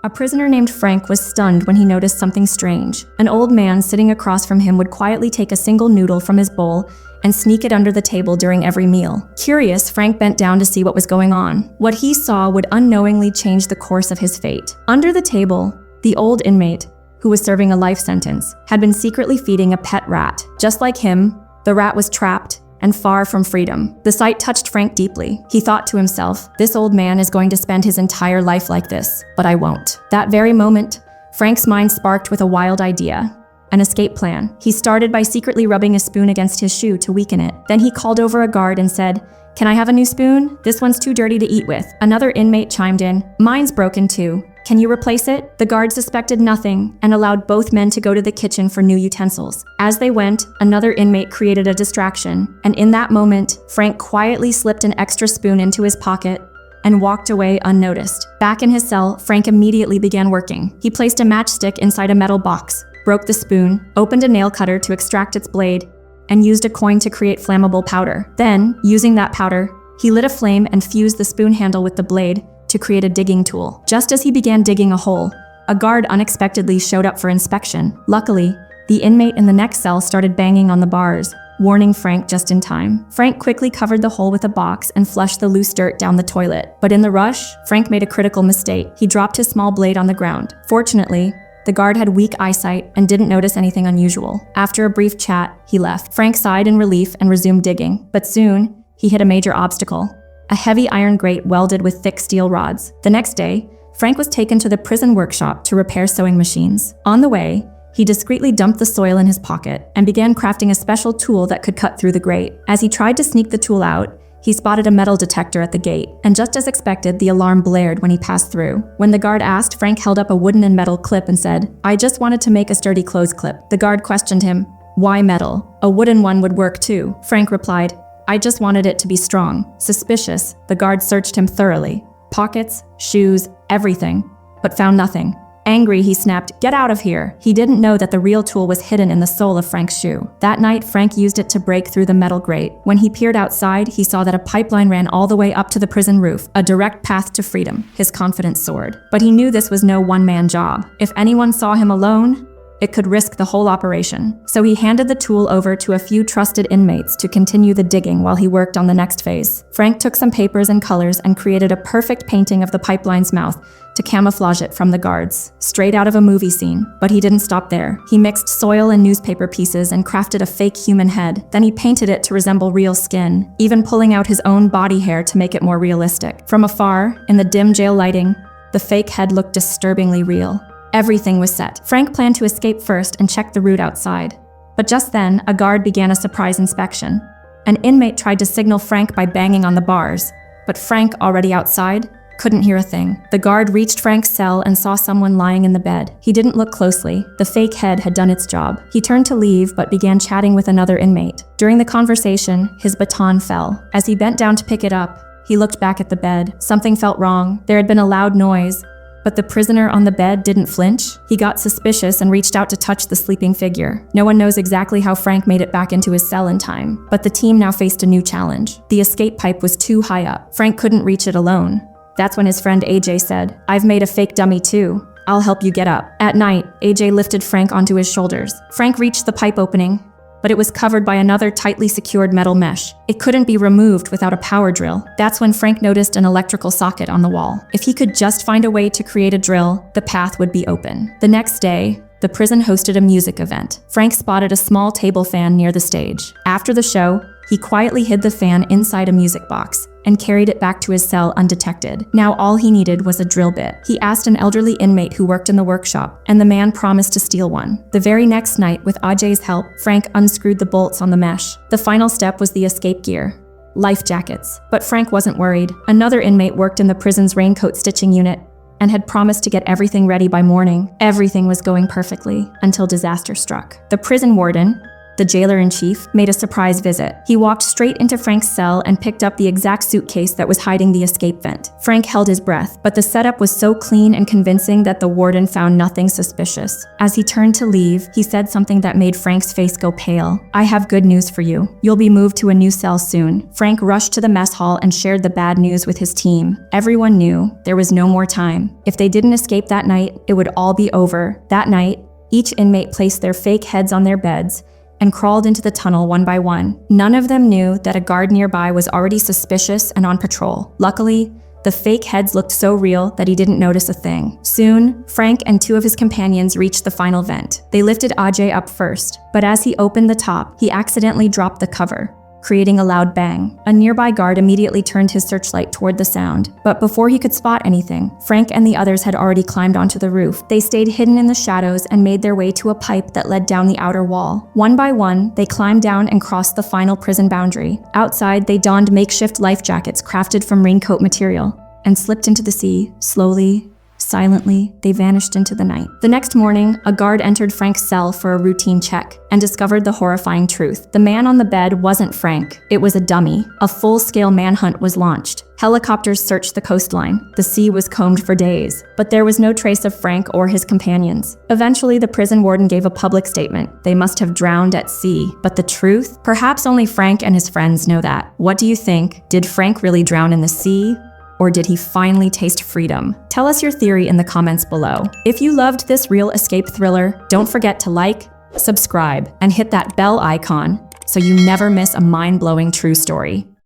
A prisoner named Frank was stunned when he noticed something strange. An old man sitting across from him would quietly take a single noodle from his bowl and sneak it under the table during every meal. Curious, Frank bent down to see what was going on. What he saw would unknowingly change the course of his fate. Under the table, the old inmate, who was serving a life sentence, had been secretly feeding a pet rat. Just like him, the rat was trapped and far from freedom. The sight touched Frank deeply. He thought to himself, this old man is going to spend his entire life like this, but I won't. That very moment, Frank's mind sparked with a wild idea. An escape plan. He started by secretly rubbing a spoon against his shoe to weaken it. Then he called over a guard and said, "Can I have a new spoon? This one's too dirty to eat with." Another inmate chimed in, "Mine's broken too. Can you replace it?" The guard suspected nothing and allowed both men to go to the kitchen for new utensils. As they went, another inmate created a distraction, and in that moment, Frank quietly slipped an extra spoon into his pocket and walked away unnoticed. Back in his cell, Frank immediately began working. He placed a matchstick inside a metal box, broke the spoon, opened a nail cutter to extract its blade, and used a coin to create flammable powder. Then, using that powder, he lit a flame and fused the spoon handle with the blade to create a digging tool. Just as he began digging a hole, a guard unexpectedly showed up for inspection. Luckily, the inmate in the next cell started banging on the bars, warning Frank just in time. Frank quickly covered the hole with a box and flushed the loose dirt down the toilet. But in the rush, Frank made a critical mistake. He dropped his small blade on the ground. Fortunately, the guard had weak eyesight and didn't notice anything unusual. After a brief chat, he left. Frank sighed in relief and resumed digging. But soon, he hit a major obstacle: a heavy iron grate welded with thick steel rods. The next day, Frank was taken to the prison workshop to repair sewing machines. On the way, he discreetly dumped the soil in his pocket and began crafting a special tool that could cut through the grate. As he tried to sneak the tool out, he spotted a metal detector at the gate, and just as expected, the alarm blared when he passed through. When the guard asked, Frank held up a wooden and metal clip and said, "I just wanted to make a sturdy clothes clip." The guard questioned him, "Why metal? A wooden one would work too." Frank replied, "I just wanted it to be strong." Suspicious, the guard searched him thoroughly. Pockets, shoes, everything, but found nothing. Angry, he snapped, "Get out of here!" He didn't know that the real tool was hidden in the sole of Frank's shoe. That night, Frank used it to break through the metal grate. When he peered outside, he saw that a pipeline ran all the way up to the prison roof, a direct path to freedom. His confidence soared. But he knew this was no one-man job. If anyone saw him alone, it could risk the whole operation. So he handed the tool over to a few trusted inmates to continue the digging while he worked on the next phase. Frank took some papers and colors and created a perfect painting of the pipeline's mouth to camouflage it from the guards, straight out of a movie scene. But he didn't stop there. He mixed soil and newspaper pieces and crafted a fake human head. Then he painted it to resemble real skin, even pulling out his own body hair to make it more realistic. From afar, in the dim jail lighting, the fake head looked disturbingly real. Everything was set. Frank planned to escape first and check the route outside. But just then, a guard began a surprise inspection. An inmate tried to signal Frank by banging on the bars, but Frank, already outside, couldn't hear a thing. The guard reached Frank's cell and saw someone lying in the bed. He didn't look closely. The fake head had done its job. He turned to leave but began chatting with another inmate. During the conversation, his baton fell. As he bent down to pick it up, he looked back at the bed. Something felt wrong. There had been a loud noise, but the prisoner on the bed didn't flinch. He got suspicious and reached out to touch the sleeping figure. No one knows exactly how Frank made it back into his cell in time, but the team now faced a new challenge. The escape pipe was too high up. Frank couldn't reach it alone. That's when his friend AJ said, "I've made a fake dummy too. I'll help you get up." At night, AJ lifted Frank onto his shoulders. Frank reached the pipe opening, but it was covered by another tightly secured metal mesh. It couldn't be removed without a power drill. That's when Frank noticed an electrical socket on the wall. If he could just find a way to create a drill, the path would be open. The next day, the prison hosted a music event. Frank spotted a small table fan near the stage. After the show, he quietly hid the fan inside a music box and carried it back to his cell undetected. Now all he needed was a drill bit. He asked an elderly inmate who worked in the workshop, and the man promised to steal one. The very next night, with Ajay's help, Frank unscrewed the bolts on the mesh. The final step was the escape gear: life jackets. But Frank wasn't worried. Another inmate worked in the prison's raincoat stitching unit and had promised to get everything ready by morning. Everything was going perfectly until disaster struck. The prison warden, the jailer-in-chief, made a surprise visit. He walked straight into Frank's cell and picked up the exact suitcase that was hiding the escape vent. Frank held his breath, but the setup was so clean and convincing that the warden found nothing suspicious. As he turned to leave, he said something that made Frank's face go pale. "I have good news for you. You'll be moved to a new cell soon." Frank rushed to the mess hall and shared the bad news with his team. Everyone knew there was no more time. If they didn't escape that night, it would all be over. That night, each inmate placed their fake heads on their beds and crawled into the tunnel one by one. None of them knew that a guard nearby was already suspicious and on patrol. Luckily, the fake heads looked so real that he didn't notice a thing. Soon, Frank and two of his companions reached the final vent. They lifted Ajay up first, but as he opened the top, he accidentally dropped the cover, creating a loud bang. A nearby guard immediately turned his searchlight toward the sound, but before he could spot anything, Frank and the others had already climbed onto the roof. They stayed hidden in the shadows and made their way to a pipe that led down the outer wall. One by one, they climbed down and crossed the final prison boundary. Outside, they donned makeshift life jackets crafted from raincoat material and slipped into the sea. Slowly, silently, they vanished into the night. The next morning, a guard entered Frank's cell for a routine check and discovered the horrifying truth. The man on the bed wasn't Frank. It was a dummy. A full-scale manhunt was launched. Helicopters searched the coastline. The sea was combed for days, but there was no trace of Frank or his companions. Eventually, the prison warden gave a public statement. They must have drowned at sea. But the truth? Perhaps only Frank and his friends know that. What do you think? Did Frank really drown in the sea? Or did he finally taste freedom? Tell us your theory in the comments below. If you loved this real escape thriller, don't forget to like, subscribe, and hit that bell icon so you never miss a mind-blowing true story.